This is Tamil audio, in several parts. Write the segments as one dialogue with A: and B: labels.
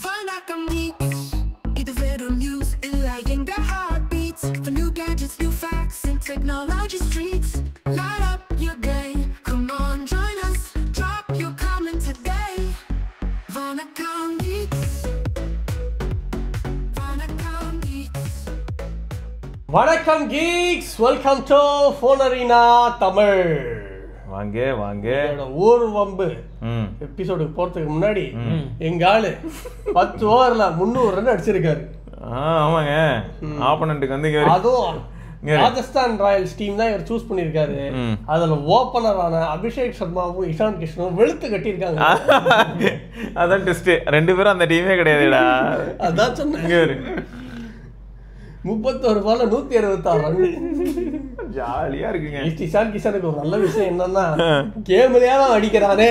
A: Vanakkam Geeks. இது வெறும் news இல்ல எங்க heartbeats. For new gadgets, new facts and technology streets. Light up your day. Come on, join us. Drop your comment today. Vanakkam Geeks. Vanakkam Geeks.
B: வணக்கம் geeks, welcome to Phone Arena Tamil.
C: வாங்க வாங்க.
B: ஊர் வம்பு எபிசோடுக்கு போறதுக்கு முன்னாடி எங்க ஆளு 10 ஓவர்ல 300 ரன் அடிச்சிருக்காரு.
C: ஆமாங்க, ஆப்பனண்ட்டுக்கு வந்து
B: அதுவும் ராஜஸ்தான் ராயல்ஸ் டீம் தான் இவர் சூஸ் பண்ணிருக்காரு. அதுல ஓபனரான அபிஷேக் சர்மாவும் இஷான் கிஷனும் வெளுத்து கட்டியிருக்காங்க.
C: அதான் டெஸ்ட், 2 பேரும் அந்த டீமே கிடையாதுடா.
B: அதான் சொன்னேன். 31 பால்ல 166 ரன்.
C: ஜாலியா இருக்குங்க.
B: இஷான் கிஷனுக்கு ஒரு நல்ல விஷயம் என்னன்னா கேம்லயே தான் அடிக்கிறானே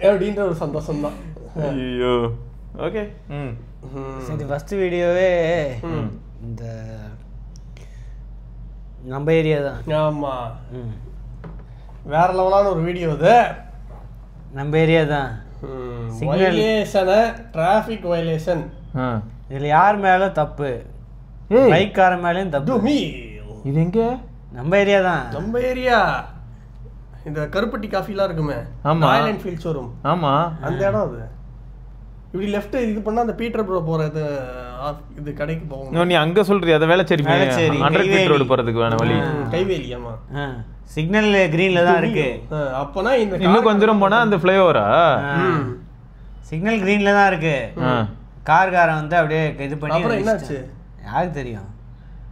B: அப்படின்ற ஒரு சந்தோஷம் தான்.
C: ஐயோ ஓகே.
D: சரி, ஃபர்ஸ்ட் வீடியோவே இந்த நம்ம ஏரியா தான்.
B: ஆமா, வேற லெவலான ஒரு வீடியோ இது.
D: நம்ம ஏரியா தான்.
B: Violation, traffic violation.
D: இதுல யார் மேல தப்பு? பைக்கார மேலயும் தப்பு.
C: இது எங்க?
D: நம்ம ஏரியா தான்.
B: நம்ம ஏரியா இந்த கருப்பட்டி காஃபிலாம் இருக்குமே,
C: ஆமா,
B: ராயல் என்ஃபீல்ட் ஷோரூம்.
C: ஆமா,
B: அந்த இடம் அது. இப்படி லெஃப்ட் இது பண்ணா அந்த பீட்டர் ப்ரோ போறது இது கடைக்கு போகும்.
C: நீ அங்க சொல்றியா? அத வேளச்சேரி 100 ஃபீட் ரோட் போறதுக்கு வேற வழி.
B: கைவேலி. ஆமா,
D: சிக்னல் கிரீன்ல தான் இருக்கு.
B: அப்பனா இந்த
C: இன்னும் கொஞ்ச தூரம் போனா அந்த ஃப்ளைஓவரா?
D: சிக்னல் கிரீன்ல தான் இருக்கு. கார்காரன் வந்து அப்படியே இது பண்ணி
B: அப்புறம் என்னாச்சு
D: யாருக்கு தெரியும்.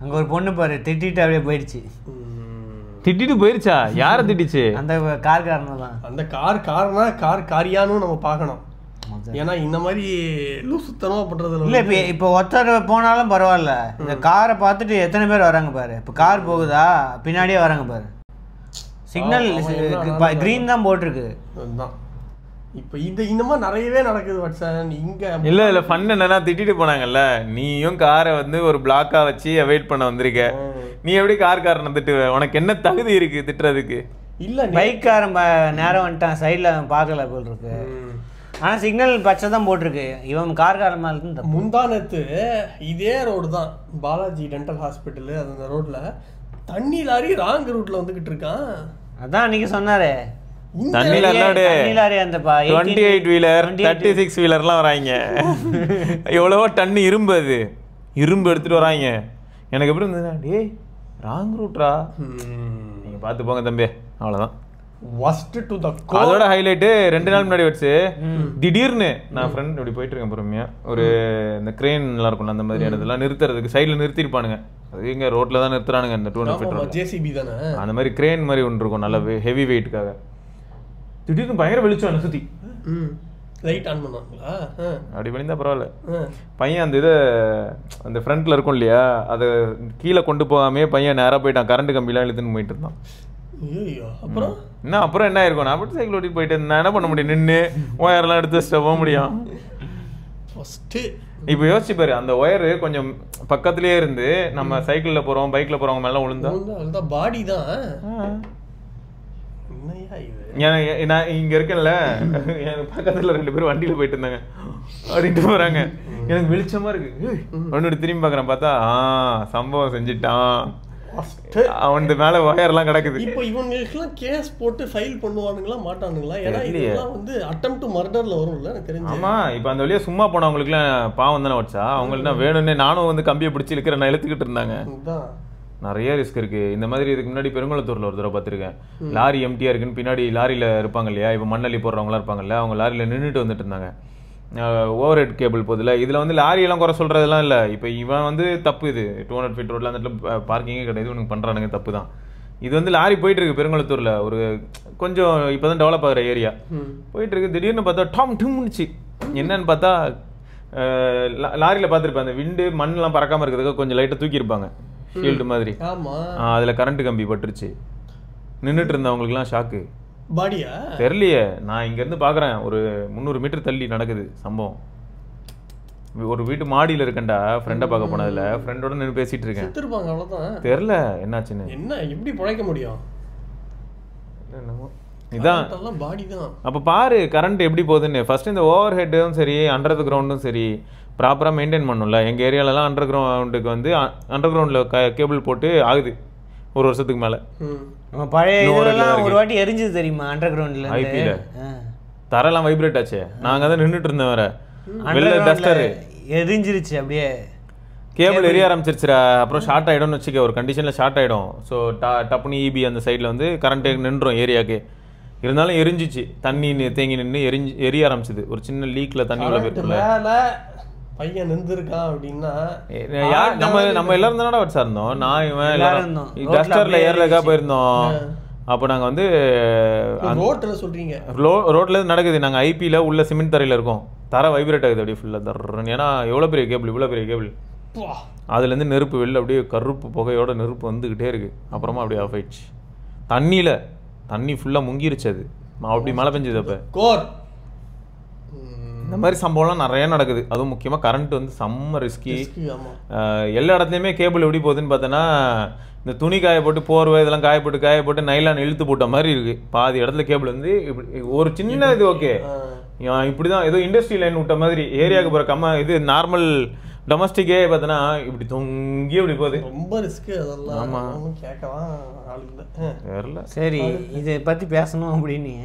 D: அங்க ஒரு பொண்ணு பாரு திட்டிட்டு அப்படியே போயிடுச்சு.
C: திட்டிட்டு போயிருச்சா? யார திட்டிச்சு?
D: அந்த கார்காரன் தான்.
B: அந்த கார்னா காரியானு நம்ம பார்க்கணும். ஏன்னா இந்த மாதிரி லூசுத்தனமா பண்றது
D: இல்ல. இப்ப ஒருத்தர் போனாலும் பரவாயில்ல, இந்த காரை பார்த்துட்டு எத்தனை பேர் வராங்க பாரு. இப்ப கார் போகுதா, பின்னாடியே வராங்க பாரு. சிக்னல் கிரீன் தான் போட்டிருக்கு.
B: அதுதான் இப்ப இந்த மாதிரி நிறையவே நடக்குது. வாட்ஸ்அப் இங்க
C: இல்ல ஃபன் என்னன்னா, திட்டிட்டு போனாங்கல்ல, நீயும் காரை வந்து ஒரு பிளாக்கா வச்சு அவாய்ட் பண்ண வந்திருக்க. நீ எப்படி காரனை திட்டுவ? உனக்கு என்ன தகுதி இருக்கு திட்டுறதுக்கு?
B: இல்ல,
D: பைக்காரன் நேரம் வந்துட்டான், சைட்ல பார்க்கல போல் இருக்கு. ஆனா சிக்னல் பச்சை தான் போட்டிருக்கு. இவன் கார்காரன் மேல இருந்து
B: முந்தானத்து இதே ரோடு தான், பாலாஜி டென்டல் ஹாஸ்பிட்டல். அந்த ரோட்ல தண்ணி லாரி ராங் ரூட்ல வந்துகிட்டு இருக்கான்.
D: அதான் அன்னைக்கு சொன்னாரே,
C: தண்ணி லாரி
D: அந்த
C: 28 வீலர் 36 வீலர்லாம் வராங்க. எவ்வளவோ டன் இரும்பு, அது இரும்பு எடுத்துட்டு வராங்க. எனக்கு எப்படி இருந்ததுன்னா, டேய் ராங் ரூட்ரா, நீங்க பார்த்து போங்க தம்பி, அவ்வளோதான். அதோட ஹைலைட்டு 2 நாள் முன்னாடி வச்சு திடீர்னு நான் ஃப்ரெண்ட் இப்படி போயிட்டு இருக்கேன் பொறுமையா, ஒரு இந்த கிரெயின் எல்லாம் இருக்கும் அந்த மாதிரி இடத்துல நிறுத்துறதுக்கு சைட்ல நிறுத்திருப்பானுங்க. அது எங்க ரோட்ல தான் நிறுத்துறானுங்க, இந்த 200 ஃபீட் ஜேசிபி தானே, அந்த மாதிரி கிரெயின் மாதிரி ஒன்று இருக்கும், நல்ல ஹெவி வெயிட்டுக்காக. திடீர்னு பயங்கர வெளிச்சம் சுத்தி
B: லைட் ஆன் பண்ணுவாங்களா?
C: அப்படி பண்ணியிருந்தா பரவாயில்ல. பையன் அந்த இதை அந்த ஃப்ரண்ட்ல இருக்கும் இல்லையா, அதை கீழே கொண்டு போகாமே பையன் நேராக போயிட்டான், கரண்ட் கம்பிலாம் இழுத்துன்னு போயிட்டு இருந்தான். அப்புறம் என்ன ஆயிருக்கும்? நான் மட்டும் சைக்கிள் ஓட்டிட்டு போயிட்டு நான் என்ன பண்ண முடியும்? நின்று ஒயர்லாம் எடுத்து வச்சுட்டு போக முடியும். இப்போ யோசிச்சு பாரு, அந்த ஒயரு கொஞ்சம் பக்கத்துலயே இருந்து நம்ம சைக்கிள்ல போறோம் பைக்ல போறவங்க மேல விழுந்தா
B: பாடி தான்.
C: நான் இங்க இருக்கேன்ல, எனக்கு பக்கத்துல 2 பேரும் வண்டியில போயிட்டு இருந்தாங்க அப்படின்ட்டு போறாங்க. எனக்கு வெளிச்சமா இருக்கு, ஒன்னு திரும்பி பாக்குறேன், பார்த்தா சம்பவம் செஞ்சுட்டான், அவன் மேல ஒயர்லாம் கிடக்குது.
B: இப்போ இவங்களுக்குலாம் கேஸ் போட்டு ஃபைல் பண்ணுவானுங்களா மாட்டானுங்களா? ஏன்னா இதெல்லாம் வந்து அட்டெம்ப்ட் டு மர்டர்ல வரும்ல எனக்கு தெரிஞ்சு.
C: ஆமா, இப்போ அந்த வழியா சும்மா போனவங்களுக்குலாம் பாவம் தானே வச்சா, அவங்களுக்கு என்ன வேணும்னே நானும் வந்து கம்பியை பிடிச்சி இழுக்கிற நான் இழுத்துக்கிட்டு இருந்தாங்க. நிறைய ரிஸ்க் இருக்கு இந்த மாதிரி. இதுக்கு முன்னாடி பெருங்குளத்தூர்ல ஒரு தடவை பார்த்துருக்கேன், லாரி எம்டியா இருக்குன்னு பின்னாடி லாரியில இருப்பாங்க இல்லையா, இப்போ மண்ணள்ளி போடுறவங்களா இருப்பாங்கல்ல, அவங்க லாரியில நின்றுட்டு வந்துட்டு இருந்தாங்க. ஓவர் ஹெட் கேபிள் போதில்ல, இதில் வந்து லாரியெல்லாம் குறை சொல்கிறதெல்லாம் இல்லை. இப்போ இவன் வந்து தப்பு, இது 200 ஃபீட் ரோட்டில் அந்த இடத்துல பார்க்கிங்கே கிடையாது, இவனுக்கு பண்ணுறானுங்க தப்பு தான். இது வந்து லாரி போயிட்டு இருக்கு பெருங்குளத்தூரில், ஒரு கொஞ்சம் இப்போ தான் டெவலப் ஆகிற ஏரியா போயிட்டு இருக்கு. திடீர்னு பார்த்தா டாம் டும்னுச்சு. என்னன்னு பார்த்தா லாரியில் பார்த்துருப்பேன், அந்த விண்டு மண்ணெலாம் பறக்காமல் இருக்கிறதுக்கு கொஞ்சம் லைட்டாக தூக்கியிருப்பாங்க ஷீல்டு மாதிரி. அதில் கரண்ட் கம்பி பட்டுருச்சு. நின்றுட்டு இருந்தவங்களுக்குலாம் ஷாக்கு.
B: பாடியா
C: தெரியலையே, நான் இங்கேருந்து பார்க்குறேன், ஒரு 300 மீட்டர் தள்ளி நடக்குது சம்பவம். ஒரு வீட்டு மாடியில் இருக்கேன்டா, ஃப்ரெண்டை பார்க்க போனதில்ல, ஃப்ரெண்டோட நின்று பேசிட்டு இருக்கேன்.
B: அவ்வளோதான்,
C: தெரில என்னாச்சுன்னு.
B: என்ன எப்படி பிழைக்க முடியும்?
C: என்னமோ இதான்
B: பாடி தான்.
C: அப்போ பாரு கரண்ட் எப்படி போகுதுன்னு. ஃபர்ஸ்ட் இந்த ஓவர் ஹெட்டும் சரி அண்டர் த கிரவுண்டும் சரி ப்ராப்பராக மெயின்டைன் பண்ணும்ல. எங்கள் ஏரியாலலாம் அண்டர் கிரவுண்டுக்கு வந்து அண்டர் கிரவுண்டில் கேபிள் போட்டு ஆகுது ஒரு வருஷத்துக்கு மேலே.
D: பழைய இதெல்லாம் ஒரு வாட்டி எரிஞ்சது தெரியுமா அண்டர் கிரவுண்டில்
C: ஐபியில் தரெல்லாம் வைப்ரேட் ஆச்சு. நாங்கள் தான் நின்றுட்டு இருந்தேன் வேற வெளில டஸ்டரு
D: எரிஞ்சிருச்சு அப்படியே
C: கேபிள் எரிய ஆரம்பிச்சிருச்சுரா. அப்புறம் ஷார்ட் ஆகிடும்னு வச்சுக்க ஒரு கண்டிஷனில் ஷார்ட் ஆகிடும். ஸோ டப்புனு இபி அந்த சைடில் வந்து கரண்ட்டு நின்றுடும் ஏரியாவுக்கு. இருந்தாலும் எரிஞ்சிச்சு தண்ணி தேங்கி நின்று எரிய ஆரம்பிச்சிது. ஒரு சின்ன லீக்கில் தண்ணி உள்ள போயிருக்குல்ல
B: பையன் நின்றுருக்கான் அப்படின்னா
C: நம்ம எல்லாரும் தானடா வச்சா இருந்தோம். நான் இவன் எல்லாரும் டஸ்டரில் ஏறதுக்காக போயிருந்தோம். அப்போ நாங்கள் வந்து
B: ரோட்டில் சொல்கிறீங்க
C: ரோட்டில் நடக்குது. நாங்கள் ஐபியில் உள்ள சிமெண்ட் தரையில் இருக்கோம். தர வைப்ரேட் ஆகுது அப்படியே ஃபுல்லாக தர்றன்னு. ஏன்னா எவ்வளோ பெரிய கேபிள் இவ்வளோ பெரிய கேபிள். அதுலேருந்து நெருப்பு வெளில அப்படியே கருப்பு புகையோட நெருப்பு வந்துக்கிட்டே இருக்குது. அப்புறமா அப்படியே ஆஃப் ஆயிடுச்சு. தண்ணி ஃபுல்லாக முங்கிருச்சு. அது அப்படி மழை பெஞ்சது. அப்போ
B: கோர்
C: இந்த மாதிரி சம்பவம்லாம் நிறைய நடக்குது. அதுவும் முக்கியமாக கரண்ட் வந்து செம்ம ரிஸ்கி. எல்லா இடத்துலையுமே கேபிள் எப்படி போகுதுன்னு பார்த்தோன்னா இந்த துணி காய போட்டு போர்வை இதெல்லாம் காய போட்டு நைலான் இழுத்து போட்ட மாதிரி இருக்குது. பாதி இடத்துல கேபிள் வந்து இப்படி ஒரு சின்ன இது ஓகே இப்படி தான் ஏதோ இண்டஸ்ட்ரி லைன் விட்ட மாதிரி ஏரியாவுக்கு போகிற இது நார்மல் டொமஸ்டிக்கே பார்த்தோன்னா இப்படி தொங்கி இப்படி போகுது.
B: ரொம்ப ரிஸ்க்கு அதெல்லாம். ஆமாம் கேட்கலாம் ஆள் இல்லை
C: வேறல.
D: சரி இதை பற்றி பேசணும் அப்படின்னு.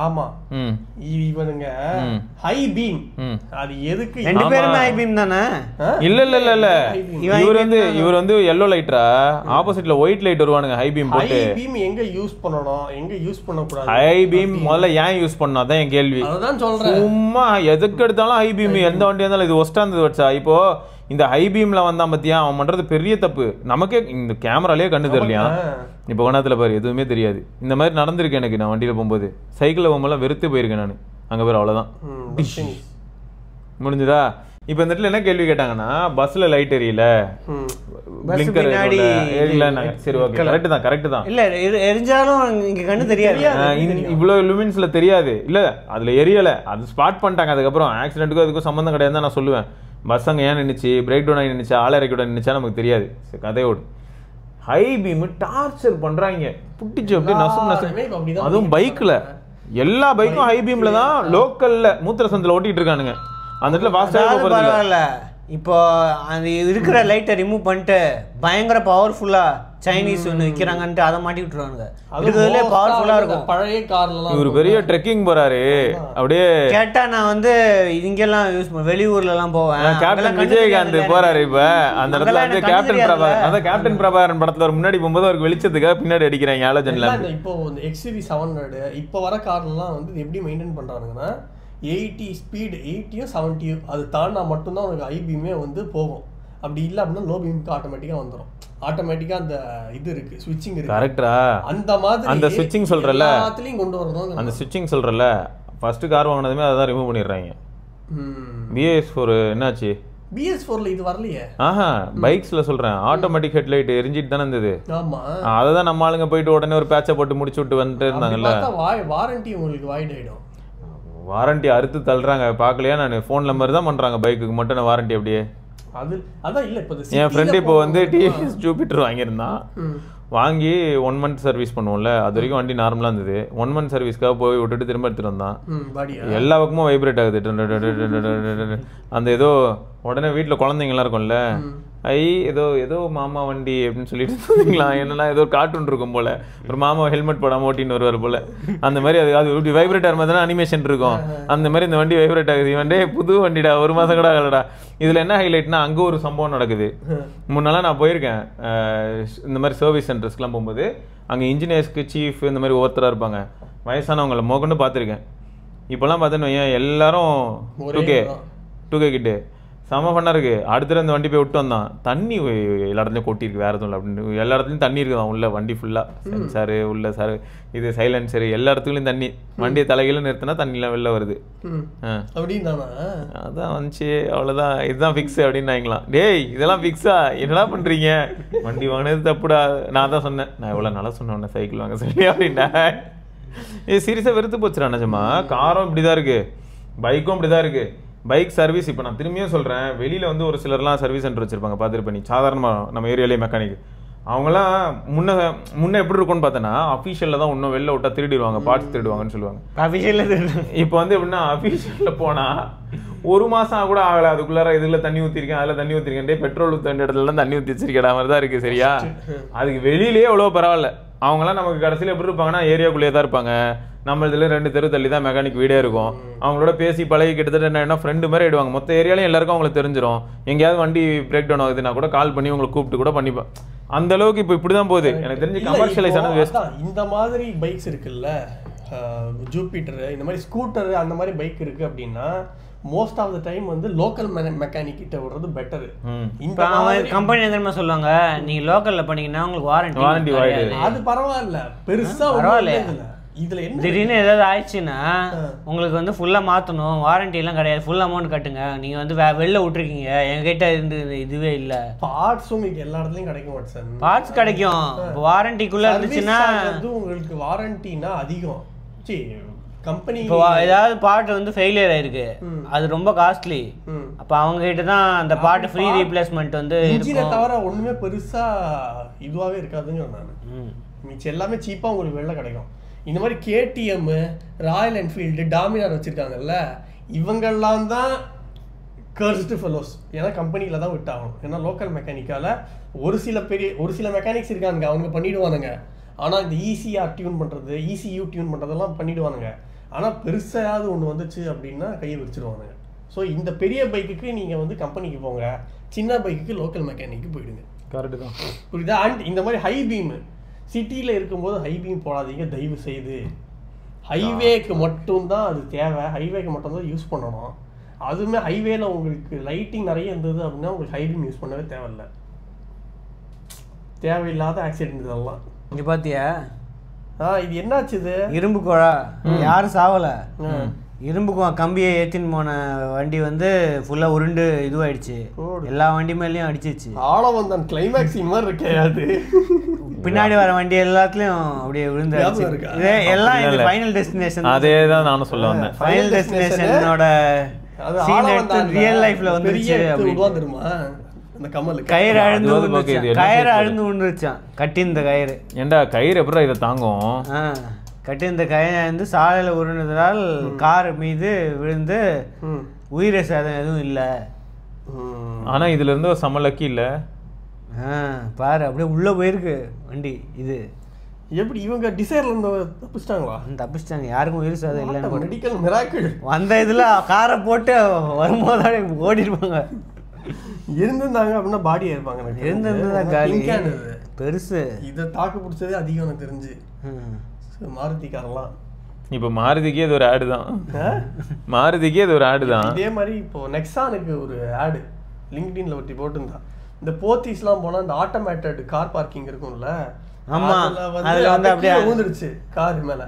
B: ஆமா இவனுங்க ஹை பீம் அது எதுக்கு
D: ரெண்டு பேருமே ஹை பீம் தானே?
C: இல்ல இவர் வந்து yellow லைட்டரா ஆப்போசிட்ல ஒயிட் லைட் வருவானுங்க ஹை பீம் போட்டு.
B: ஹை பீம் எங்க யூஸ் பண்ணனும் எங்க யூஸ் பண்ண கூடாது?
C: ஹை பீம் முதல்ல ஏன் யூஸ் பண்ணனும் அதான் என் கேள்வி.
B: அதான் சொல்றேன்.
C: சும்மா எதுக்கு எடுத்தாலும் ஹை பீம் எந்த வண்டியா இருந்தாலும் இது ஒஸ்டா இருந்தது வச்சா. இப்போ இந்த ஹை பீம்ல வந்தான் பத்தியா அவன் பண்றது பெரிய தப்பு. நமக்கே இந்த கேமராலேயே கண்டு தெரியலையா. இப்போ கொண்டாத்துல பாரு எதுவுமே தெரியாது. இந்த மாதிரி நடந்திருக்கு எனக்கு. நான் வண்டியில போகும்போது சைக்கிளில் போகும்போது வெறுத்து போயிருக்கேன் நான். அங்கே பேர் அவ்வளோதான் முடிஞ்சுதா. இப்போ இந்த இடத்துல என்ன கேள்வி கேட்டாங்கன்னா பஸ்ல லைட் எரியல பிளிங்கர் எரியல. சரி ஓகே கரெக்ட் தான்.
D: இல்ல எரிஞ்சாலும் இங்க கண்ணு தெரியாது.
C: இவ்வளவு லூமின்ஸ்ல தெரியாது. இல்ல அதுல எரியல அது ஸ்பாட் பண்ணிட்டாங்க. அதுக்கப்புறம் ஆக்சிடென்ட்டுக்கும் அதுக்கும் சம்மந்தம் கிடையாது நான் சொல்லுவேன். பஸ் அங்கே ஏன் நின்றுச்சு பிரேக் டவுன் ஆகி நின்றுச்சா ஆள் இறக்கி நின்றுச்சா நமக்கு தெரியாது. கதையோடு ஹை பீம் டார்ச்சர் பண்றாங்க புட்டிச்சு அப்படியே நசு. அதுவும் பைக்ல எல்லா பைக்கும் ஹை பீம்ல தான் லோக்கல்ல மூத்திர சந்தில ஓட்டிட்டு இருக்கானுங்க. அந்த இடத்துல ஃபாஸ்டாக
D: பரவாயில்ல. இப்போ அது இருக்கிற லைட்டை ரிமூவ் பண்ணிட்டு பயங்கர பவர்ஃபுல்லா சைனீஸ் ஒன்று விற்கிறாங்கன்ட்டு அதை மாட்டி விட்டுருவாங்க. அதுல பவர்ஃபுல்லா இருக்கும்
B: பழைய கார்லாம்.
C: இவர் பெரிய ட்ரெக்கிங் போறாரு அப்படியே கேட்டா
D: நான் வந்து இங்கெல்லாம் யூஸ் பண்ண வெளியூர்ல எல்லாம் போவேன்.
C: கேப்டன் விஜயகாந்த் போறாரு இப்ப அந்த இடத்துல வந்து கேப்டன் பிரபாகரன் அதான் கேப்டன் பிரபாகரன் படத்துல ஒரு முன்னாடி போகும்போது அவருக்கு வெளிச்சத்துக்காக பின்னாடி அடிக்கிறாங்க ஹாலஜன்ல.
B: இப்போ XUV 700 இப்போ வர கார்லாம் வந்து எப்படி மெயின்டைன் பண்றாங்கன்னா 80 ஸ்பீடு 80யும் 70யும் அது தாண்டா மட்டும்தான் உனக்கு ஹை பீமே வந்து போகும். அப்படி இல்லை அப்படின்னா லோ பீமுக்கு ஆட்டோமேட்டிக்காக வந்துடும். ஆட்டோமேட்டிக்காக அந்த இது இருக்கு ஸ்விட்சிங் இருக்கு.
C: கரெக்டா
B: அந்த மாதிரி
C: அந்த ஸ்விட்சிங் சொல்றல
B: எல்லாத்துலயும் கொண்டு வரணும்.
C: அந்த ஸ்விட்சிங் சொல்றல ஃபர்ஸ்ட் கார் வாங்குனதுமே அதான் ரிமூவ் பண்ணிடுறாங்க. BS4 என்னாச்சு?
B: BS4ல இது வரலையே.
C: பைக்ஸ்ல சொல்றேன் ஆட்டோமேட்டிக் ஹெட்லைட் எரிஞ்சிட்டு தானே இருந்தது.
B: ஆமா
C: அததான் நம்ம ஆளுங்க போயிட்டு உடனே ஒரு பேட்சை போட்டு முடிச்சு விட்டு வந்துட்டு இருந்தாங்கல்ல.
B: வாரண்டி உங்களுக்கு வாய்ட் ஆயிடும்.
C: வாரண்டி அறுத்து தள்ளுறாங்க பார்க்கலையா. நான் ஃபோன் நம்பர் தான் பண்றாங்க பைக்குக்கு மட்டும். நான் வாரண்டி அப்படியே
B: அதான் இல்ல. இப்போ
C: என் ஃப்ரெண்டு இப்போ வந்து TVS ஜூபிட்டர் வாங்கியிருந்தான். வாங்கி 1 month சர்வீஸ் பண்ணுவோம்ல அது வரைக்கும் வண்டி நார்மலாக இருந்தது. 1 month சர்வீஸ்க்காக போய் விட்டுட்டு திரும்ப எடுத்துட்டு வந்தான். எல்லா பக்கமும் வைப்ரேட் ஆகுது. அந்த ஏதோ உடனே வீட்டில் குழந்தைங்கலாம் இருக்கும்ல ஏதோ ஏதோ மாமா வண்டி அப்படின்னு சொல்லிட்டு இருந்தீங்களா என்னன்னா ஏதோ ஒரு கார்ட்டூன் இருக்கும் போல ஒரு மாமா ஹெல்மெட் போடாம ஓட்டின்னு வருவார் போல. அந்த மாதிரி அது இப்படி வைப்ரேட் ஆகிற மாதிரி தானே அனிமேஷன் இருக்கும். அந்த மாதிரி இந்த வண்டி வைப்ரேட் ஆகுது. வண்டி புது வண்டிடா 1 மாதம் கூட ஆகலடா. இதில் என்ன ஹைலைட்னா அங்கே ஒரு சம்பவம் நடக்குது. முன்னெல்லாம் நான் போயிருக்கேன் இந்த மாதிரி சர்வீஸ் சென்டர்ஸ்க்குலாம் போகும்போது அங்கே இன்ஜினியர்ஸ்க்கு சீஃப் இந்த மாதிரி ஒவ்வொருத்தராக இருப்பாங்க. வயசானவங்களை மோகன்னு பார்த்துருக்கேன். இப்போல்லாம் பார்த்தேன்னு வையன் எல்லாரும் 2K கிட்டே செம ஃபன்னாக இருக்குது. அடுத்த இந்த வண்டி போய் விட்டு வந்தான். தண்ணி எல்லா இடத்துலையும் கொட்டியிருக்கு வேறு எதுவும் இல்லை அப்படின்னு. எல்லா இடத்துலையும் தண்ணி இருக்குதான் உள்ள வண்டி ஃபுல்லாக. சென்சாரு உள்ள சார் இது சைலன்சரு எல்லா இடத்துலையும் தண்ணி. வண்டியை தலைகீழ நிறுத்தினா தண்ணிலாம் வெளில வருது. அதான் வந்துச்சு அவ்வளோதான் இதுதான் ஃபிக்ஸு அப்படின்னு வாங்கிக்கலாம். டேய் இதெல்லாம் ஃபிக்ஸா என்னடா பண்ணுறீங்க வண்டி வாங்கினது தப்புடா. நான் தான் சொன்னேன் நான் எவ்வளோ நல்லா சொன்னேன் சைக்கிள் வாங்க சரி அப்படின்னா. சீரியஸாக வெறுத்து போச்சுடா நிஜமா. காரும் இப்படி தான் இருக்குது பைக்கும் இப்படி தான் இருக்குது. பைக் சர்வீஸ் இப்போ நான் திரும்பியும் சொல்கிறேன் வெளியில் வந்து ஒரு சிலர்லாம் சர்வீஸ் சென்டர் வச்சுருப்பாங்க பார்த்துருப்பேன் நீ. சாதாரணமாக நம்ம ஏரியாலேயே மெக்கானிக் அவங்களாம் முன்ன எப்படி இருக்கும்னு பார்த்தோன்னா அஃபீஷியலில் தான் இன்னும் வெளில விட்டா திருடிடுவாங்க, பார்ட்ஸ் திருடுவாங்கன்னு சொல்லுவாங்க. இப்போ வந்து எப்படின்னா அஃபீஷியலில் போனால் 1 மாதம் கூட ஆகலை, அதுக்குள்ளார இதில் தண்ணி ஊற்றிருக்கேன் அதில் தண்ணி ஊற்றிருக்கேன், பெட்ரோல் ஊற்ற வேண்டிய இடத்துலலாம் தண்ணி ஊற்றி வச்சிருக்கா மாதிரி தான் இருக்குது. சரியா, அதுக்கு வெளியிலேயே எவ்வளோ பரவாயில்ல. அவங்களாம் நமக்கு கடைசியில் எப்படி இருப்பாங்கன்னா ஏரியாக்குள்ளேயே தான் இருப்பாங்க. நம்ம இதில் 2 தெரு தள்ளி தான் மெக்கானிக் வீடே இருக்கும். அவங்களோட பேசி பழகி கிட்டத்தட்ட என்ன ஃப்ரெண்டு மாதிரி ஆயிடுவாங்க. மொத்த ஏரியாலையும் எல்லாருக்கும் அவங்களுக்கு தெரிஞ்சிடும். எங்கேயாவது வண்டி பிரேக் டவுன் ஆகுதுன்னா கூட கால் பண்ணி உங்களை கூப்பிட்டு கூட பண்ணிப்பேன். அந்த அளவுக்கு இப்போ இப்படி தான் போகுது. எனக்கு தெரிஞ்சு கமர்ஷியலைஸ் ஆனது வேஸ்ட்.
B: இந்த மாதிரி பைக்ஸ் இருக்குல்ல, ஜூபிட்டர் இந்த மாதிரி ஸ்கூட்டர் அந்த மாதிரி பைக் இருக்கு அப்படின்னா மோஸ்ட் ஆஃப் த டைம் வந்து லோக்கல் மெக்கானிக் கிட்ட விடுறது பெட்டர்.
D: இந்த கம்பெனி என்ன சொல்லுவாங்க, நீங்க லோக்கல்ல பண்ணீங்கன்னா உங்களுக்கு வாரண்டி
B: அது பரவாயில்ல, பெருசா பரவாயில்ல. இதுல என்ன
D: திடீர்னு ஏதாவது ஆயிடுச்சுன்னா உங்களுக்கு வந்து ஃபுல்லா மாத்தணும், வாரண்டி எல்லாம் கிடையாது, ஃபுல் அமௌண்ட் கட்டுங்க, நீங்க வந்து வெளில விட்டுருக்கீங்க, என்கிட்ட இருந்து இதுவே இல்ல.
B: பார்ட்ஸ் உங்களுக்கு எல்லா இடத்துலயும் கிடைக்கும் வாட்சன்,
D: பார்ட்ஸ் கிடைக்கும். வாரண்டிக்குள்ள இருந்துச்சுன்னா
B: உங்களுக்கு வாரண்டினா அதிகம். கம்பெனி
D: இப்போ ஏதாவது பார்ட் வந்து ஃபெயிலியர் ஆயிருக்கு, அது ரொம்ப காஸ்ட்லி. அப்ப அவங்க கிட்ட தான் அந்த பார்ட் ஃப்ரீ ரீப்ளேஸ்மெண்ட் வந்து
B: இன்ஜினை தவிர ஒண்ணுமே பெருசா இதுவாவே இருக்காதுன்னு சொன்னாங்க. மிச்சம் எல்லாமே சீப்பா உங்களுக்கு வெளில கிடைக்கும். இந்த மாதிரி KTM, ராயல் என்ஃபீல்டு, டாமினார் வச்சுருக்காங்கல்ல, இவங்கெல்லாம் தான் கர்ஸ்டு ஃபெலோஸ். ஏன்னா கம்பெனியில் தான் விட்டாகணும். ஏன்னா லோக்கல் மெக்கானிக்கால் ஒரு சில மெக்கானிக்ஸ் இருக்கானுங்க, அவங்க பண்ணிவிடுவானுங்க. ஆனால் இந்த ECR டியூன் பண்ணுறது, ECU டியூன் பண்ணுறதெல்லாம் பண்ணிவிடுவானுங்க. ஆனால் பெருசாவது ஒன்று வந்துச்சு அப்படின்னா கையை வச்சுருவானுங்க. ஸோ இந்த பெரிய பைக்குக்கு நீங்கள் வந்து கம்பெனிக்கு போங்க, சின்ன பைக்குக்கு லோக்கல் மெக்கானிக்கு போயிடுங்க.
C: கரெக்டு தான்,
B: புரியுதா? அண்ட் இந்த மாதிரி ஹை பீம் சிட்டியில் இருக்கும்போது ஹை பீம் போடாதீங்க தயவு செய்து. ஹைவேக்கு மட்டும்தான் அது தேவை, ஹைவேக்கு மட்டும்தான் யூஸ் பண்ணணும். அதுவுமே ஹைவேல உங்களுக்கு லைட்டிங் நிறைய இருந்தது அப்படின்னா உங்களுக்கு ஹை பீம் யூஸ் பண்ணவே தேவையில்லை. தேவையில்லாத ஆக்சிடென்ட் இதெல்லாம்.
D: இங்க பாத்தியா,
B: இது என்னாச்சு? இது
D: இரும்பு குழா, யாரும் சாவல. இரும்பு கம்பியை ஏற்றின்னு போன வண்டி வந்து ஃபுல்லா உருண்டு இதுவாயிடுச்சு, எல்லா வண்டி மேலேயும் அடிச்சிருச்சு.
B: ஆளவந்தான் கிளைமேக்ஸ் மாதிரி இருக்கே. அது
D: பின்னாடி வர வண்டி எல்லாத்துலயும் அப்படியே விழுந்து எல்லாம் இது ஃபைனல் டெஸ்டினேஷன்.
C: அதே தான் நானும் சொல்ல வந்தேன்.
D: ஃபைனல் டெஸ்டினேஷனோட சீன் எடுத்து ரியல் லைஃப்ல வந்துருச்சு.
B: தெரியுமா அந்த கமல்
D: கயிறு அழுந்து விழுந்துருச்சான். கட்டியிருந்த கயிறு,
C: ஏண்டா கயிறு எப்படா இதை தாங்கும்?
D: கட்டியிருந்த கயிறு வந்து சாலையில உருண்டதால் கார் மீது விழுந்து உயிரை சேதம் எதுவும் இல்லை.
C: ஆனா இதுல இருந்து ஒரு செம லக்கி இல்ல.
D: பாரு அப்படியே உள்ள போயிருக்கு வண்டி. இது
B: எப்படி இவங்க டிசைர்ல இருந்து தப்பிச்சிட்டாங்களா?
D: தப்பிச்சிட்டாங்க, யாருக்கும் உயிர் சேதம் இல்லைன்னு.
B: Medical miracle.
D: வந்த இதுல காரை போட்டு வரும்போது ஓடிருப்பாங்க.
B: இருந்திருந்தாங்க அப்படின்னா பாடியா இருப்பாங்க.
D: இருந்திருந்தா காலி பெருசு.
B: இதை தாக்கு பிடிச்சதே அதிகம் எனக்கு தெரிஞ்சு மாருதிக்காரலாம்.
C: இப்போ மாருதிக்கே இது ஒரு ஆடு தான். மாருதிக்கே இது ஒரு ஆடு தான்.
B: இதே மாதிரி இப்போ நெக்ஸானுக்கு ஒரு ஆடு லிங்க்டின்ல ஒட்டி போட்டுருந்தா. இந்த போத்தீஸ்லாம் போனா இந்த ஆட்டோமேட்டட் கார் பார்க்கிங் இருக்கும்ல, அதுல வந்து அப்படியே விழுந்துருச்சு கார் மேல.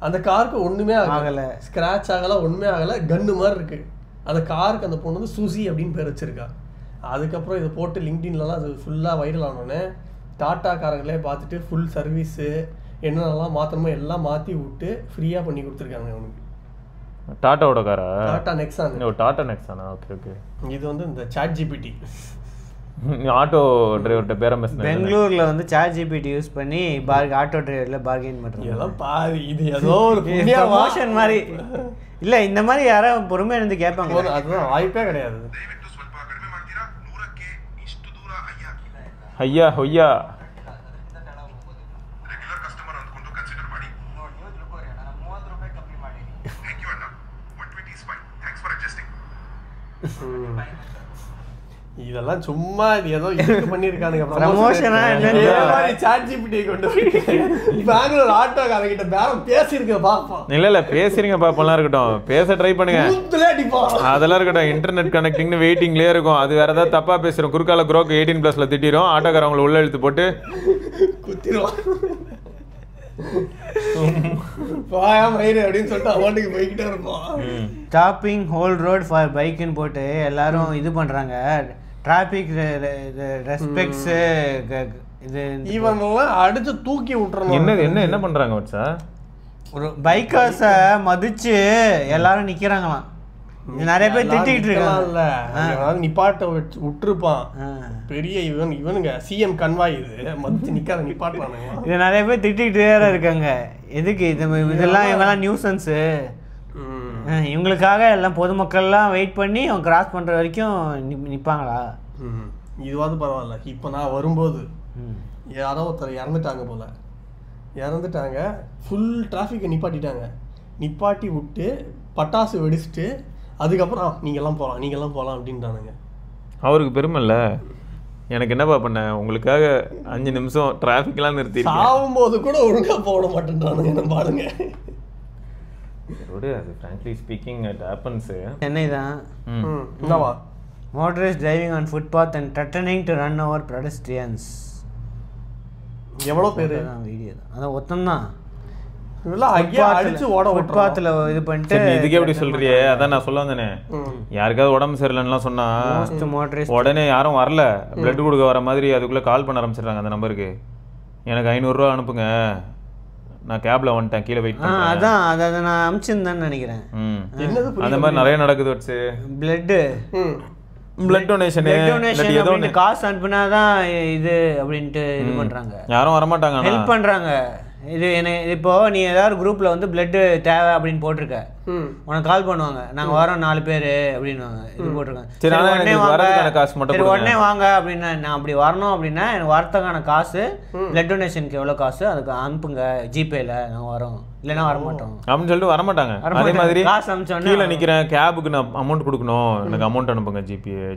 B: அந்த காருக்கு ஒண்ணுமே ஆகல, ஸ்கிராச் ஆகல, ஒண்ணுமே ஆகல, கன்னு மாதிரி இருக்கு. அந்த காருக்கு அந்த பொண்ணு வந்து சூசி அப்படின்னு பேர் வச்சிருக்கா. அதுக்கப்புறம் இதை போட்டு லிங்க்டின்லாம் அது ஃபுல்லாக வைரல் ஆனோடனே டாட்டா காரங்களே பார்த்துட்டு ஃபுல் சர்வீஸு என்னென்னலாம் மாற்றணுமோ எல்லாம் மாற்றி விட்டு ஃப்ரீயாக பண்ணி கொடுத்துருக்காங்க அவனுக்கு.
C: டாட்டாவோட காரா?
B: டாட்டா நெக்ஸான்.
C: டாட்டா நெக்ஸானா? Okay okay.
B: இது வந்து இந்த ChatGPT
C: ஆட்டோ டிரைவர்கிட்ட பேரம் பேசினேன்.
D: பெங்களூர்ல வந்து ChatGPT யூஸ் பண்ணி ஆட்டோ டிரைவர்ல பார்கெயின் பண்றாங்க.
B: இதெல்லாம் பாரு, இது ஏதோ ஒரு
D: ப்ரமோஷன் மாதிரி இல்ல. இந்த மாதிரி யாரும் பொறுமையா இருந்து கேட்பாங்க?
B: அதுதான் வாய்ப்பே கிடையாது.
C: ஐயா ஐயா
B: இதெல்லாம் சும்மா இது ஏதோ இதுக்கு பண்ணிருக்கானுங்க
D: ப்ரமோஷனா.
B: ChatGPT கொண்டு பெங்களூர் ஆட்டோ காரங்கிட்ட பேரம் பேசிருக்க பாப்போம்.
C: இல்ல பேசுறீங்க பாப்போம்லாம் இருக்கட்டும், பேச ட்ரை பண்ணுங்க, அதெல்லாம் இருக்கட்டும். இன்டர்நெட் கனெக்டிங்னு வெயிட்டிங்லேயே இருக்கும். அது வேற ஏதாவது தப்பா பேசுறோம், குறுக்கால குரோக் 18+ திட்டிரும், ஆட்டோக்காரவங்களை உள்ள இழுத்து போட்டு குத்திடுவான்.
B: அப்படின்னு சொல்லிட்டு அவனுக்கு போய்கிட்டே இருப்போம்.
D: ஸ்டாப்பிங் ஹோல் ரோட் ஃபார் பைக்குன்னு போட்டு எல்லாரும் இது பண்றாங்க. டிராபிக் ரெஸ்பெக்ட்ஸ் இது
B: இவங்கெல்லாம் அடுத்து தூக்கி விட்டுறணும்.
C: என்ன பண்றாங்க வச்சா?
D: ஒரு பைக்கர்ஸை மதிச்சு எல்லாரும் நிக்கிறாங்களாம். நிறைய பேர் திட்டிகிட்டு இருக்காங்க.
B: இல்ல அதனால நிப்பாட்ட விட்டுருப்பான். பெரிய இவனுங்க சிஎம் கன்வாய் இது மத்து நிக்காத நிப்பாட்டுறானுங்க.
D: இது நிறைய பேர் திட்டிகிட்டு வேற இருக்காங்க. எதுக்கு இதெல்லாம் இவங்கெல்லாம் நியூசன்ஸு, இவங்களுக்காக எல்லாம் பொதுமக்கள்லாம் வெயிட் பண்ணி அவங்க கிராஸ் பண்ணுற வரைக்கும் நிற்பாங்களா?
B: இதுவாது பரவாயில்ல. இப்போ நான் வரும்போது யாரோ ஒருத்தர் இறந்துட்டாங்க போல, இறந்துட்டாங்க. ஃபுல் டிராஃபிக்கை நிப்பாட்டி விட்டு பட்டாசு வெடிச்சுட்டு அதுக்கப்புறம் நீங்கள்லாம் போகலாம் அப்படின்ட்டானுங்க.
C: அவருக்கு பெருமை இல்லை. எனக்கு என்னப்பா பண்ண, உங்களுக்காக 5 நிமிஷம் டிராஃபிக்லாம் நிறுத்தி
B: ஆகும்போது கூட ஒழுங்காக போட மாட்டேன்றானுங்க. என்ன பாருங்க,
C: அது frankly speaking it happens.
D: Chennai தான்.
B: என்னவா
D: Motorists driving on footpath and threatening to run over pedestrians.
B: எவ்வளோ பேர்
D: வீடியோ தான், அதான் ஒத்தந்தான்.
B: இதெல்லாம் ஐயா அடிச்சு ஓட
D: ஃபுட்பாத்தில் இது பண்ணிட்டு
C: இதுக்கே எப்படி சொல்றியே? அதான் நான் சொல்ல வந்தேனே, யாருக்காவது உடம்பு சரியில்லைன்னா சொன்னா உடனே யாரும் வரல, பிளட் கொடுக்க வர மாதிரி அதுக்குள்ள கால் பண்ண ஆரம்பிச்சிடுறாங்க அந்த நம்பருக்கு. எனக்கு 500 ரூபா அனுப்புங்க, நான் கேப்ல வந்துட்டேன், கீழே வெயிட் பண்ணேன்.
D: அதான் அதை நான் அனுப்பிச்சிருந்தேன்னு நினைக்கிறேன்.
C: அந்த மாதிரி நிறைய நடக்குது. வச்சு பிளட் டொனேஷன்
D: ஏதோ காசு அனுப்புனாதான் இது அப்படின்ட்டு இது பண்றாங்க.
C: யாரும் வரமாட்டாங்க,
D: ஹெல்ப் பண்றாங்க. இது என்ன, இப்போ நீ ஏதாவது குரூப்ல வந்து பிளட் தேவை அப்படின்னு போட்டிருக்க, உனக்கு கால் பண்ணுவாங்க, நாங்க வரோம் 4 பேர் அப்படின்னுவாங்க. இது போட்டிருக்காங்க, உடனே வாங்க அப்படின்னா, நான் அப்படி வரணும் அப்படின்னா எனக்கு வரத்துக்கான காசு, பிளட் டொனேஷனுக்கு எவ்வளவு காசு அதுக்கு அனுப்புங்க ஜிபேல, நாங்க வரோம், இல்லைன்னா வரமாட்டோம் அப்படின்னு சொல்லிட்டு
C: வரமாட்டாங்க. அதே மாதிரி காசு அனுப்பிச்சோன்னு கீழே நிக்கிறேன், கேபுக்கு நான் அமௌண்ட் கொடுக்கணும், எனக்கு அமௌண்ட் அனுப்புங்க,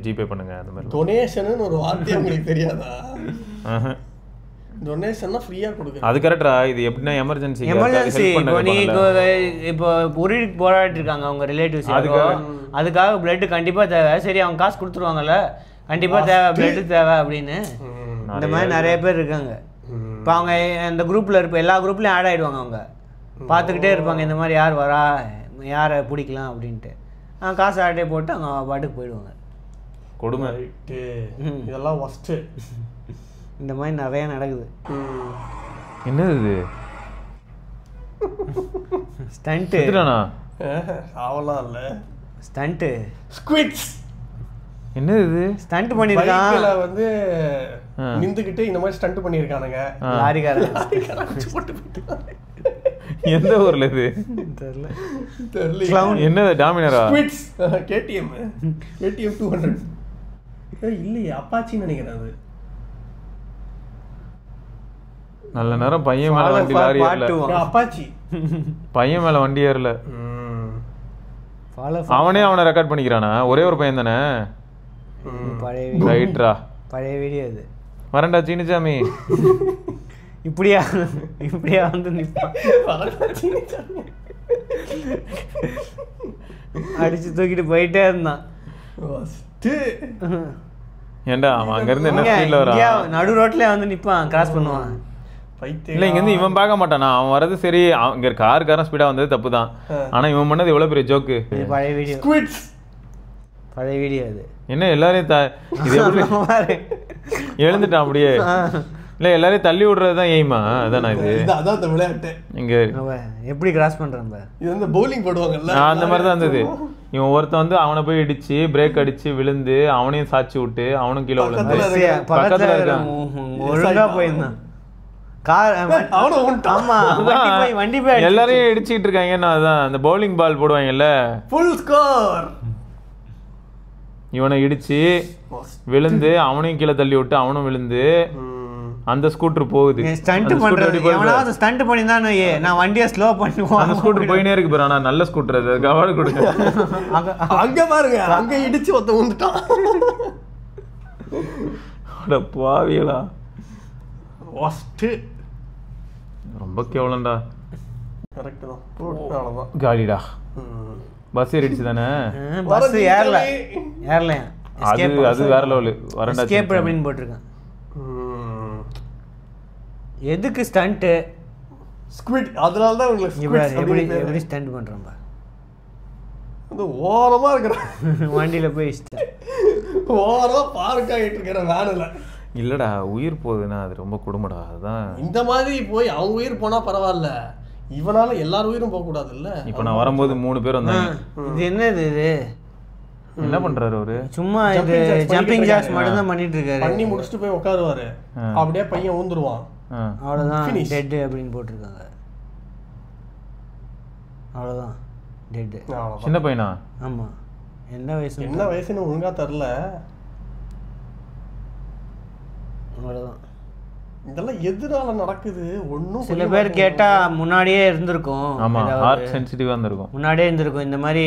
C: ஜிபே பண்ணுங்க. அந்த மாதிரி
B: டொனேஷன் ஒரு வார்த்தை உங்களுக்கு தெரியாதா? டொனேஷன்னா ஃப்ரீயா கொடுங்க.
C: அது கரெக்டா? இது எப்படின்னா எமர்ஜென்சி
D: இப்போ நீ இப்போ உயிருக்கு போராடிட்டு இருக்காங்க அவங்க ரிலேட்டிவ்ஸ், அதுக்காக பிளட் கண்டிப்பா தேவை. சரி, அவங்க காசு கொடுத்துருவாங்கல்ல, கண்டிப்பா தேவை, பிளட் தேவை அப்படின்னு. இந்த மாதிரி நிறைய பேர் இருக்காங்க. இப்போ அவங்க அந்த குரூப்ல இருப்ப எல்லா குரூப்லயும் ஆட் ஆயிடுவாங்க. அவங்க பார்த்துக்கிட்டே இருப்பாங்க, இந்த மாதிரி யார் வரா, யாரை பிடிக்கலாம் அப்படின்ட்டு. காசு ஆட்டே போட்டு அவங்க பாட்டுக்கு போயிடுவாங்க.
C: கொடுமை.
B: இதெல்லாம் ஃபர்ஸ்ட்
D: இந்த மாதிரி நிறைய நடக்குது.
C: என்னது இது?
D: ஸ்டண்ட்
B: ஆவலாம் இல்ல,
D: ஸ்டண்ட்
B: ஸ்குவிட்ஸ்.
C: என்னது இது?
D: ஸ்டண்ட் பண்ணிருக்காங்க
B: வந்து நிந்துக்கிட்டு இந்த மாதிரி ஸ்டண்ட் பண்ணிருக்கானுங்க.
D: லாரிக்காரன்
C: எந்த ஊர்ல இது
B: தெரியல.
C: என்னது? டாமினரா?
B: ஸ்குவிட்ஸ். கேடிஎம் 200 இல்லையே, அப்பாச்சின்னு நினைக்கிறேன். அது
C: நல்ல நேரம் பையன் மேல வண்டி லாரி ஏறல.
B: அப்பாச்சி
C: பையன் மேல வண்டி ஏறல. அவனே அவனை ரெக்கார்ட் பண்ணிக்கிறானா? ஒரே ஒரு பையன் தானே? ரைட்ரா,
D: பழைய வீடியோ இது.
C: வரண்டா சீனிசாமி.
D: இப்படியா வந்து நிப்பான், அடிச்சு தூக்கிட்டு போயிட்டே இருந்தான்.
C: ஏண்டா அவன் அங்க இருந்து என்ன ஃபீல்ல வரான்?
D: நடு ரோட்ல வந்து நிப்பான், கிராஸ் பண்ணுவான்.
C: இல்ல இங்க இருந்து இவன் பார்க்க மாட்டானா, அவன் வரது சரி, இங்க காருக்காரன் ஸ்பீடா வந்தது தப்பு தான். ஆனா இவன் பண்ணது எவ்வளவு பெரிய ஜோக்கு.
D: பழைய வீடியோ, பழைய வீடியோ அது.
C: என்ன எல்லாரையும் இது எப்படி எழுந்துட்டான் அப்படியே? இல்ல எல்லாரையும் தள்ளி விடுறதுதான் எய்மா? அதானா இது?
B: அதான் விளையாட்டு.
C: இங்க
D: எப்படி கிராஸ் பண்றான்? இது
B: வந்து பவுலிங் போடுவாங்கல்ல, அந்த
C: மாதிரி தான் இருந்தது. இவன் ஒருத்தன் வந்து அவனை போய் இடிச்சு பிரேக் அடிச்சு விழுந்து அவனையும் சாச்சி விட்டு அவனும் கீழே விழுந்து பக்கத்துல இருக்கான்.
D: ஒழுங்கா போயிருந்தான்.
C: எல்லாரையும் இடிச்சுட்டு இருக்காங்கன்னா அதான் அந்த பவுலிங் பால் போடுவாங்கல்ல,
B: ஃபுல் ஸ்கோர்.
C: இவனை இடிச்சு விழுந்து அவனையும் கீழே தள்ளி விட்டு அவனும் விழுந்து அந்த ஸ்கூட்டர் போகுது.
D: ஸ்டண்ட் பண்றது எவனாவது ஸ்டண்ட் பண்ணிதானே, நான் வண்டியை ஸ்லோ பண்ணுவேன்.
C: அந்த ஸ்கூட்டர் போயினே இருக்கு பாரு. ஆனா நல்ல ஸ்கூட்டர், அது கவாடு கொடுங்க.
B: அங்க பாருங்க, அங்க இடிச்சு ஒருத்த வந்துட்டான்.
C: அட பாவியலா,
B: ஃபர்ஸ்ட்
C: ரொம்ப கேவலம்டா.
B: கரெக்ட் தான், அவ்வளவுதான்.
C: காலிடா பஸ் ஏறிடுச்சு தானே?
D: பஸ் ஏறலையா?
C: அது வேற லெவல். வரண்டா
D: எஸ்கேப் அப்படின்னு போட்டிருக்கான். எதுக்கு ஸ்டண்ட்?
B: ஸ்குவிட். அதனால தான் உங்களுக்கு
D: எப்படி ஸ்டண்ட் பண்றான் பா.
B: அது ஓரமா இருக்கற
D: வண்டியில போய்
B: ஓரமா பார்க் ஆயிட்டு இருக்கற வேன்ல.
C: இல்லடா, உயிர் போகுதுன்னா அது ரொம்ப கொடுமைடா. அதுதான்
B: இந்த மாதிரி போய் அவங்க உயிர் போனா பரவாயில்ல, இவனால எல்லாரும் உயிரும் போக கூடாது இல்ல.
C: இப்போ நான் வரும்போது 3 பேர் வந்தாங்க.
D: இது என்னது இது?
C: என்ன பண்றாரு அவரு?
D: சும்மா இது ஜம்பிங் ஜாக்ஸ் மட்டும் தான் பண்ணிட்டு இருக்காரு.
B: பண்ணி முடிச்சுட்டு போய் உட்காருவாரு, அப்படியே பையன் ஊந்துருவான்,
D: அவ்வளோதான் டெட் அப்படின்னு போட்டிருக்காங்க. அவ்வளோதான் டெட்.
C: சின்ன பையனா?
D: ஆமாம். என்ன
B: வயசுன்னு ஒழுங்கா தெரில.
D: அவ்வளோதான்.
B: இதெல்லாம் எதனால நடக்குது ஒன்றும்.
D: சில பேர் கேட்டா முன்னாடியே இருந்திருக்கும்.
C: ஆமா, ஹார்ட் சென்சிட்டிவா இருந்திருக்கும்.
D: முன்னாடியே இருந்திருக்கும் இந்த மாதிரி.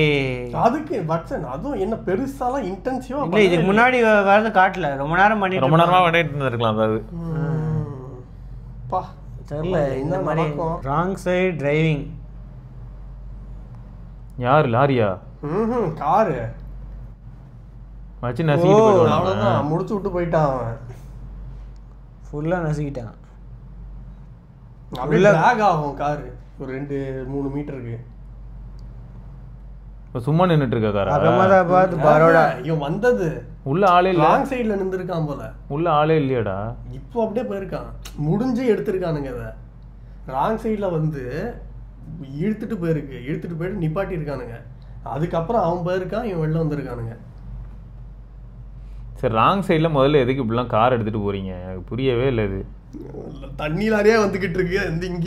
B: அதுக்கு பட்சன் அதுவும் என்ன பெருசாலாம் இன்டென்சிவா
D: இல்லை, இதுக்கு முன்னாடி வரது காட்டல. ரொம்ப நேரமா
C: பண்ணிட்டு இருந்திருக்கலாம். அதாவது
B: பா
D: தெரியல இந்த மாதிரி ராங் சைடு டிரைவிங்.
C: யாரு? லாரியா?
B: காரு
C: வச்சு நசிக்கிட்டு போயிடுவான்.
B: அவ்வளோதான், முடிச்சு விட்டு போயிட்டான் அவன்.
D: ஃபுல்லாக நசுக்கிட்டான்.
B: அப்படியே லாக் ஆகும் காரு ஒரு 2-3 மீட்டருக்கு.
C: சும்மா நின்னுட்டு இருக்க காரா?
D: அகமதாபாத் பரோடா.
B: இவன் வந்தது
C: உள்ள ஆளே இல்ல,
B: ராங் சைடுல நின்றுருக்கான் போல.
C: உள்ள ஆளே இல்லையாடா?
B: இப்போ அப்படியே போயிருக்கான், முடிஞ்சு எடுத்திருக்கானுங்க. அதை ராங் சைடில் வந்து இழுத்துட்டு போயிட்டு நிப்பாட்டி இருக்கானுங்க. அதுக்கப்புறம் அவன் போயிருக்கான், இவன் வெளில வந்திருக்கானுங்க.
C: சரி, ராங் சைடில் முதல்ல எதுக்கு இப்படிலாம் கார் எடுத்துகிட்டு போகிறீங்க? எனக்கு புரியவே இல்லை. இது
B: தண்ணி லாரியே வந்துக்கிட்டு இருக்கு,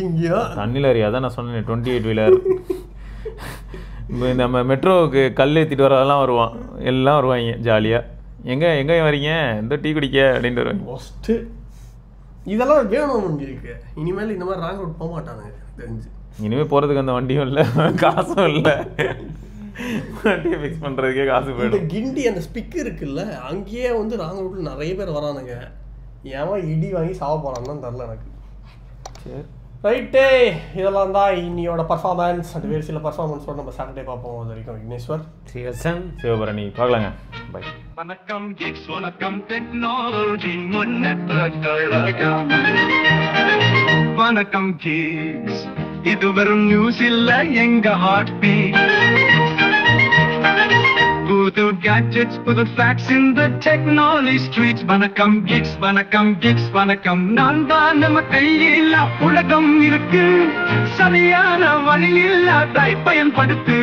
B: இங்கேயோ
C: தண்ணி லாரி. அதான் நான் சொன்னேன், 28 வீலர். இப்போ நம்ம மெட்ரோவுக்கு கல் ஏற்றிட்டு வரதெல்லாம் வருவான், எல்லாம் வருவாங்க ஜாலியாக. எங்கே வரீங்க? இந்த டீ குடிக்க அப்படின்ட்டு வருவாங்க.
B: ஃபஸ்ட்டு இதெல்லாம் வேணும் இருக்கு. இனிமேல் இந்த மாதிரி ராங் ரூட் போக மாட்டானுங்க தெரிஞ்சு.
C: இனிமேல் போகிறதுக்கு அந்த வண்டியும் இல்லை, காசும் இல்லை. வண்டியை ஃபிக்ஸ் பண்ணுறதுக்கே காசு போயிடும்.
B: கிண்டி அந்த ஸ்பிக் இருக்குல்ல, அங்கேயே வந்து ராங் ரூட்டில் நிறைய பேர் வரானுங்க. ஏன் இடி வாங்கி சாவ போகிறான்னு தெரில எனக்கு.
C: சரி,
B: ரைட்டே, இதெல்லாம் தான் இன்னியோட பர்ஃபார்மன்ஸ். அந்த வேறு சில பர்ஃபார்மன்ஸோட நம்ம சாட்டர்டே பார்ப்போம். அது வரைக்கும் விக்னேஸ்வர்,
C: சிவபரணி பார்க்கலாங்க. பை.
E: வணக்கம் கிட்ஸ், வணக்கம் டெக்னாலஜி முன்னேற்றங்கள். வணக்கம் கிட்ஸ், இது வெறும் நியூஸ் இல்ல, எங்க ஹார்ட் பீட். புது gadgets, புது facts in the technology streets. வணக்கம் கிட்ஸ், வணக்கம் கிட்ஸ், வணக்கம். நான் தான் நம்ம கையில் உலகம் இருக்கு, சரியான வழியில் அதை பயன்படுத்து.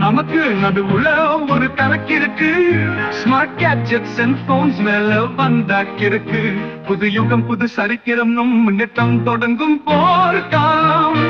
E: நமக்கு நடுவுல ஒரு கணக்கு இருக்கு. ஸ்மார்ட் gadgets and phones மேல வந்தாக்கிருக்கு. புது யுகம், புது சரித்திரம், முன்னேற்றம் தொடங்கும் போர்க்காலம்.